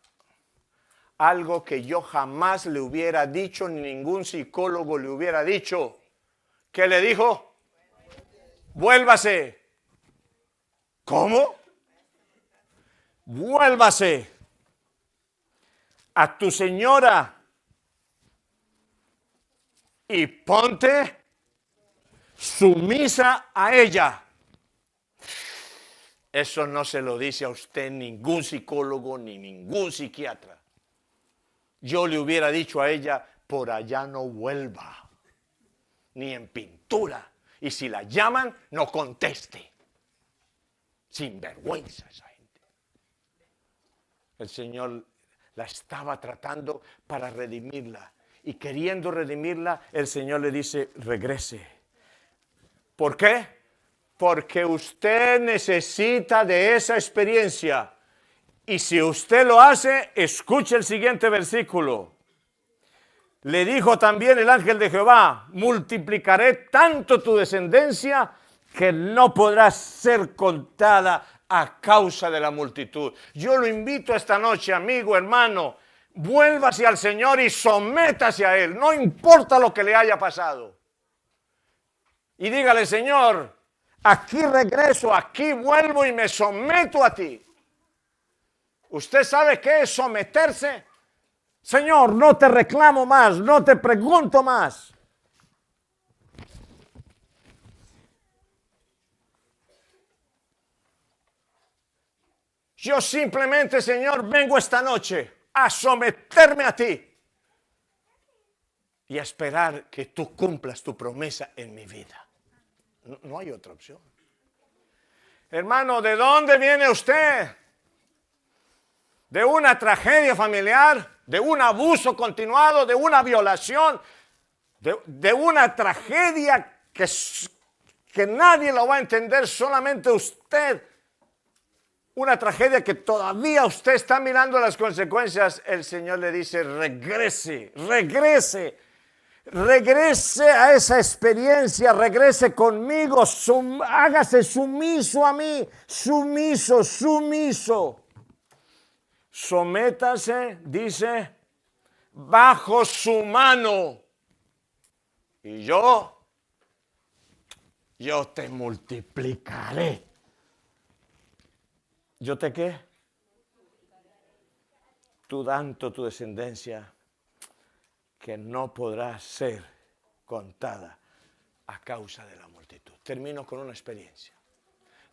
algo que yo jamás le hubiera dicho, ni ningún psicólogo le hubiera dicho. ¿Qué le dijo? Vuélvase. ¿Cómo? Vuélvase a tu señora y ponte sumisa a ella. Eso no se lo dice a usted ningún psicólogo ni ningún psiquiatra. Yo le hubiera dicho a ella, por allá no vuelva, ni en pintura. Y si la llaman, no conteste. Sinvergüenza esa gente. El Señor la estaba tratando para redimirla. Y queriendo redimirla, el Señor le dice, regrese. ¿Por qué? Porque usted necesita de esa experiencia. Y si usted lo hace, escuche el siguiente versículo. Le dijo también el ángel de Jehová, multiplicaré tanto tu descendencia que no podrás ser contada a causa de la multitud. Yo lo invito esta noche, amigo, hermano, vuélvase al Señor y sométase a Él, no importa lo que le haya pasado. Y dígale, Señor, aquí regreso, aquí vuelvo y me someto a ti. ¿Usted sabe qué es someterse? Señor, no te reclamo más, no te pregunto más. Yo simplemente, Señor, vengo esta noche a someterme a ti y a esperar que tú cumplas tu promesa en mi vida. No hay otra opción. Hermano, ¿de dónde viene usted? ¿De una tragedia familiar? ¿De un abuso continuado? ¿De una violación? ¿De una tragedia que nadie lo va a entender, solamente usted? Una tragedia que todavía usted está mirando las consecuencias. El Señor le dice, regrese, regrese. Regrese a esa experiencia, regrese conmigo, hágase sumiso a mí, sumiso, sumiso. Sométase, dice, bajo su mano. Y yo yo te multiplicaré. ¿Yo te qué? Tú tanto tu descendencia que no podrá ser contada a causa de la multitud. Termino con una experiencia.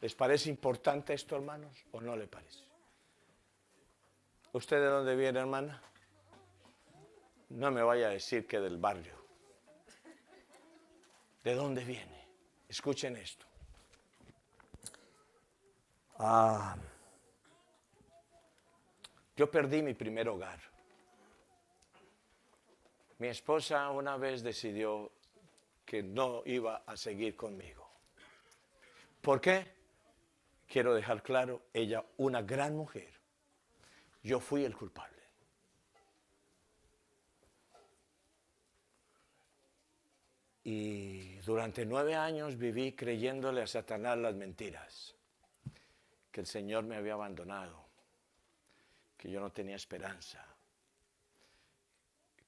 ¿Les parece importante esto, hermanos, o no le parece? ¿Usted de dónde viene, hermana? No me vaya a decir que del barrio. ¿De dónde viene? Escuchen esto. Yo perdí mi primer hogar. Mi esposa una vez decidió que no iba a seguir conmigo. ¿Por qué? Quiero dejar claro, ella una gran mujer. Yo fui el culpable. Y durante 9 años viví creyéndole a Satanás las mentiras. Que el Señor me había abandonado. Que yo no tenía esperanza.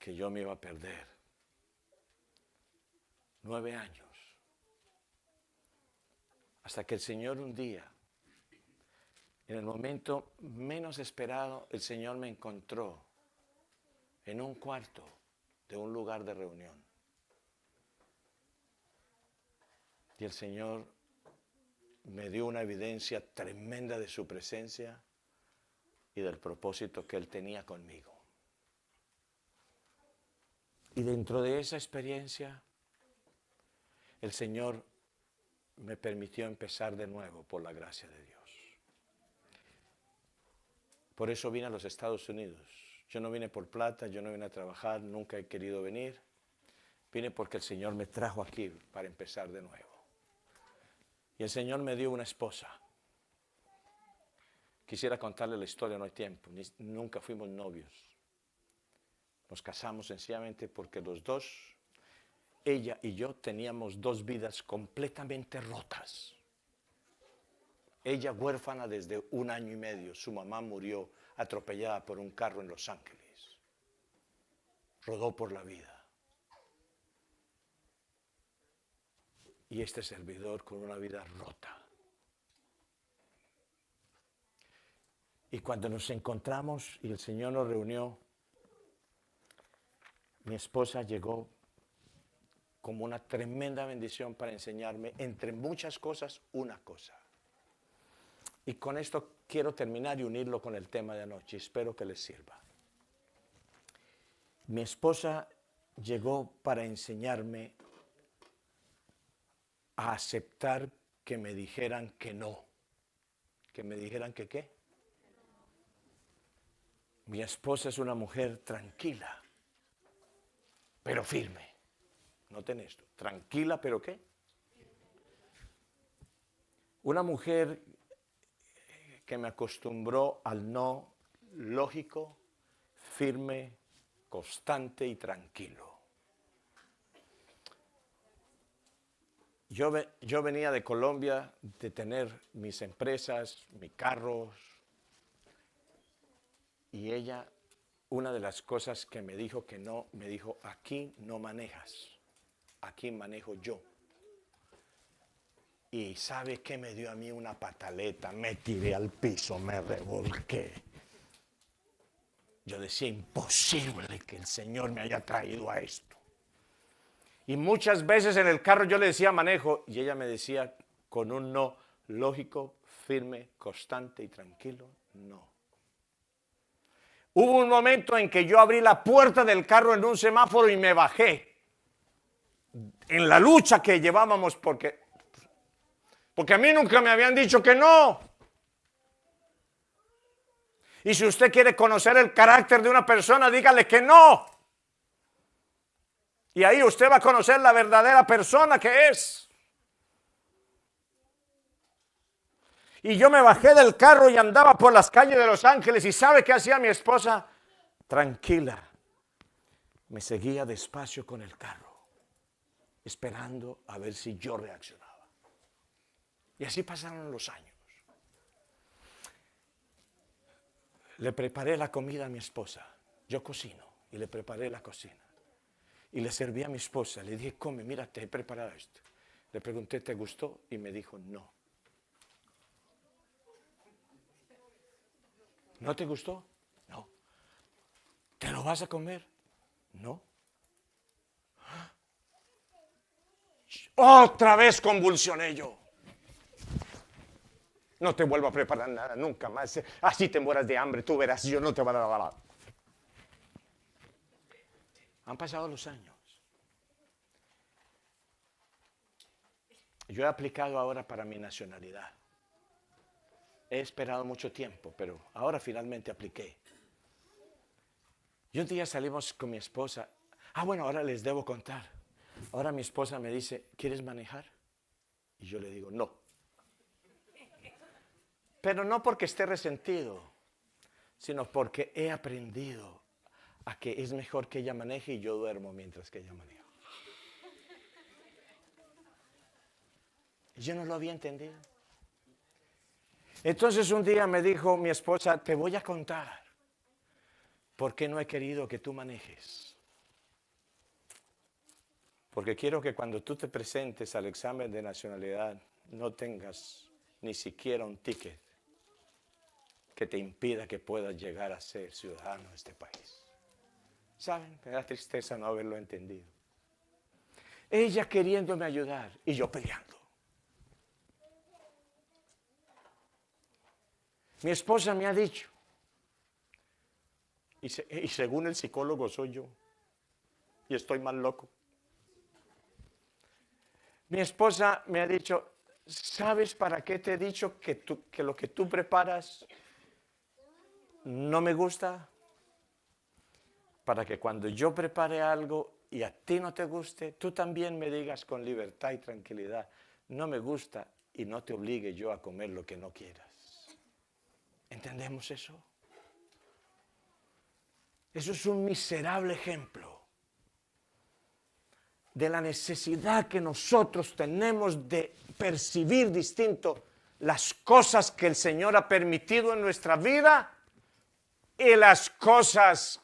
Que yo me iba a perder. 9 años. Hasta que el Señor un día, en el momento menos esperado, el Señor me encontró en un cuarto de un lugar de reunión. Y el Señor me dio una evidencia tremenda de su presencia y del propósito que Él tenía conmigo. Y dentro de esa experiencia, el Señor me permitió empezar de nuevo por la gracia de Dios. Por eso vine a los Estados Unidos. Yo no vine por plata, yo no vine a trabajar, nunca he querido venir. Vine porque el Señor me trajo aquí para empezar de nuevo. Y el Señor me dio una esposa. Quisiera contarle la historia, no hay tiempo. Nunca fuimos novios. Nos casamos sencillamente porque los dos, ella y yo, teníamos 2 vidas completamente rotas. Ella huérfana desde 1 año y medio. Su mamá murió atropellada por un carro en Los Ángeles. Rodó por la vida. Y este servidor con una vida rota. Y cuando nos encontramos y el Señor nos reunió, mi esposa llegó como una tremenda bendición para enseñarme, entre muchas cosas, una cosa. Y con esto quiero terminar y unirlo con el tema de anoche. Espero que les sirva. Mi esposa llegó para enseñarme a aceptar que me dijeran que no. Que me dijeran que qué. Mi esposa es una mujer tranquila, pero firme. Noten esto, tranquila, pero ¿qué? Una mujer que me acostumbró al no lógico, firme, constante y tranquilo. Yo venía de Colombia de tener mis empresas, mis carros, y ella, una de las cosas que me dijo que no, me dijo, aquí no manejas, aquí manejo yo. Y ¿sabe qué me dio a mí? Una pataleta, me tiré al piso, me revolqué. Yo decía, imposible que el Señor me haya traído a esto. Y muchas veces en el carro yo le decía manejo, y ella me decía con un no lógico, firme, constante y tranquilo, no. Hubo un momento en que yo abrí la puerta del carro en un semáforo y me bajé. En la lucha que llevábamos porque a mí nunca me habían dicho que no. Y si usted quiere conocer el carácter de una persona, dígale que no. Y ahí usted va a conocer la verdadera persona que es. Y yo me bajé del carro y andaba por las calles de Los Ángeles. ¿Y sabe qué hacía mi esposa? Tranquila. Me seguía despacio con el carro, esperando a ver si yo reaccionaba. Y así pasaron los años. Le preparé la comida a mi esposa. Yo cocino y le preparé la cocina. Y le serví a mi esposa. Le dije, come, mira, te he preparado esto. Le pregunté, ¿te gustó? Y me dijo, no. ¿No te gustó? No. ¿Te lo vas a comer? No. Otra vez convulsioné yo. No te vuelvo a preparar nada nunca más. Así te mueras de hambre, tú verás, yo no te voy a dar nada. Han pasado los años. Yo he aplicado ahora para mi nacionalidad. He esperado mucho tiempo, pero ahora finalmente apliqué. Y un día salimos con mi esposa. Bueno, ahora les debo contar. Ahora mi esposa me dice, ¿quieres manejar? Y yo le digo, no. Pero no porque esté resentido, sino porque he aprendido a que es mejor que ella maneje y yo duermo mientras que ella maneja. Yo no lo había entendido. Entonces un día me dijo mi esposa, te voy a contar por qué no he querido que tú manejes. Porque quiero que cuando tú te presentes al examen de nacionalidad no tengas ni siquiera un ticket que te impida que puedas llegar a ser ciudadano de este país. ¿Saben? Me da tristeza no haberlo entendido. Ella queriéndome ayudar y yo peleando. Mi esposa me ha dicho, y según el psicólogo soy yo, y estoy más loco. Mi esposa me ha dicho, ¿sabes para qué te he dicho que lo que tú preparas no me gusta? Para que cuando yo prepare algo y a ti no te guste, tú también me digas con libertad y tranquilidad, no me gusta y no te obligue yo a comer lo que no quieras. ¿Entendemos eso? Eso es un miserable ejemplo de la necesidad que nosotros tenemos de percibir distinto las cosas que el Señor ha permitido en nuestra vida y las cosas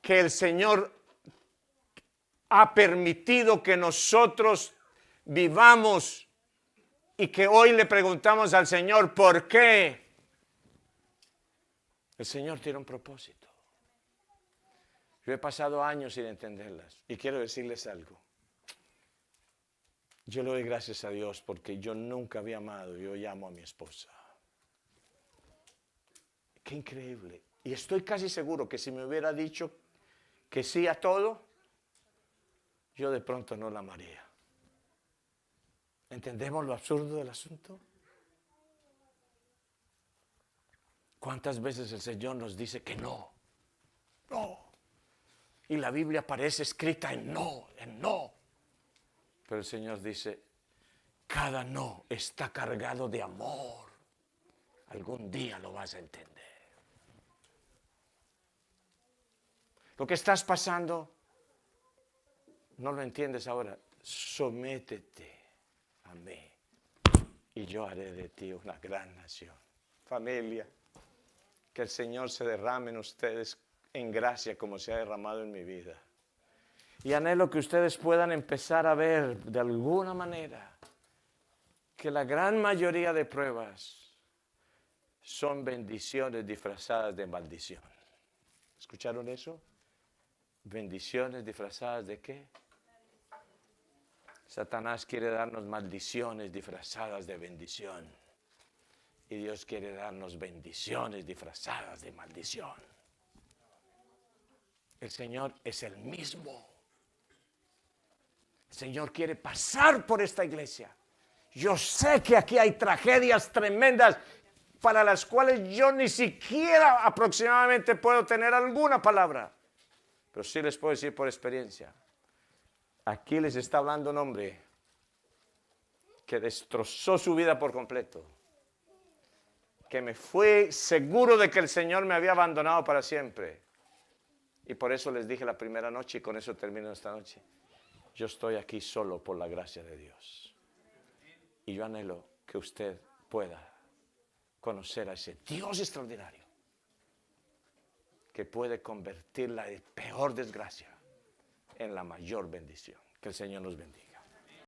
que el Señor ha permitido que nosotros vivamos y que hoy le preguntamos al Señor, ¿por qué? El Señor tiene un propósito. Yo he pasado años sin entenderlas y quiero decirles algo. Yo le doy gracias a Dios porque yo nunca había amado, yo llamo a mi esposa. Qué increíble. Y estoy casi seguro que si me hubiera dicho que sí a todo, yo de pronto no la amaría. ¿Entendemos lo absurdo del asunto? ¿Cuántas veces el Señor nos dice que no? No. Y la Biblia aparece escrita en no, en no. Pero el Señor dice, cada no está cargado de amor. Algún día lo vas a entender. Lo que estás pasando, no lo entiendes ahora. Sométete a mí y yo haré de ti una gran nación. Familia, que el Señor se derrame en ustedes en gracia como se ha derramado en mi vida. Y anhelo que ustedes puedan empezar a ver de alguna manera que la gran mayoría de pruebas son bendiciones disfrazadas de maldición. ¿Escucharon eso? ¿Bendiciones disfrazadas de qué? Satanás quiere darnos maldiciones disfrazadas de bendición. Y Dios quiere darnos bendiciones disfrazadas de maldición. El Señor es el mismo. El Señor quiere pasar por esta iglesia. Yo sé que aquí hay tragedias tremendas para las cuales yo ni siquiera aproximadamente puedo tener alguna palabra. Pero sí les puedo decir por experiencia. Aquí les está hablando un hombre que destrozó su vida por completo. Que me fue seguro de que el Señor me había abandonado para siempre. Y por eso les dije la primera noche y con eso termino esta noche. Yo estoy aquí solo por la gracia de Dios. Y yo anhelo que usted pueda conocer a ese Dios extraordinario que puede convertir la peor desgracia en la mayor bendición. Que el Señor nos bendiga.